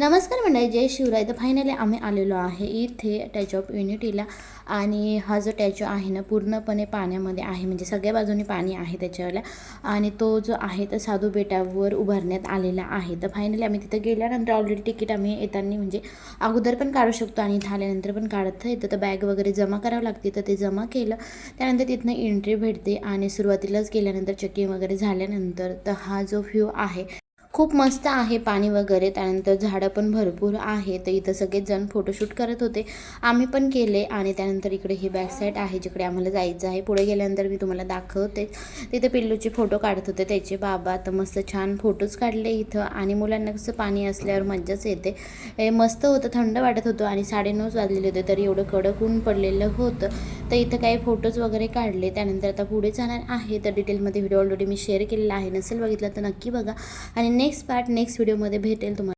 नमस्कार मंडळी, जय शिवराय. तर फायनली आम्ही आलेलो आहे इथे टॅच ऑफ युनिटीला. आणि हा जो टॅचो आहे ना पूर्णपणे पाण्यामध्ये आहे, म्हणजे सगळ्या बाजूनी पाणी आहे त्याच्यावाला. आणि तो जो आहे तर साधू बेटावर उभारण्यात आलेला आहे. तर फायनली आम्ही तिथं गेल्यानंतर ऑलरेडी तिकीट आम्ही येताना म्हणजे अगोदर पण काढू शकतो आणि इथं आल्यानंतर पण काढता येतं. तर बॅग वगैरे जमा करावं लागते, तर ते जमा केलं. त्यानंतर तिथनं एंट्री भेटते आणि सुरुवातीलाच गेल्यानंतर चेकिंग वगैरे झाल्यानंतर तर हा जो व्ह्यू आहे खूप मस्त आहे. पाणी वगैरे, त्यानंतर झाडं पण भरपूर आहे. तर इथं सगळेच जण फोटोशूट करत होते, आम्ही पण केले. आणि त्यानंतर इकडे ही बॅक साईड आहे जिकडे आम्हाला जायचं आहे. पुढे गेल्यानंतर मी तुम्हाला दाखवते. तिथे पिल्लूचे फोटो काढत होते त्याचे बाबा. तर मस्त छान फोटोज काढले इथं. आणि मुलांना कसं पाणी असल्यावर मज्जाच येते. मस्त होतं, थंड वाटत होतं. आणि 9:30 वाजलेले होते तरी एवढं कडक ऊन पडलेलं होतं. तर इथं काही फोटोज वगैरे काढले. त्यानंतर आता पुढे जाणार आहे. तर डिटेलमध्ये व्हिडिओ ऑलरेडी मी शेअर केलेला आहे, नसेल बघितलं तर नक्की बघा. आणि नेक्स्ट व्हिडिओमध्ये भेटेल तुम्हाला.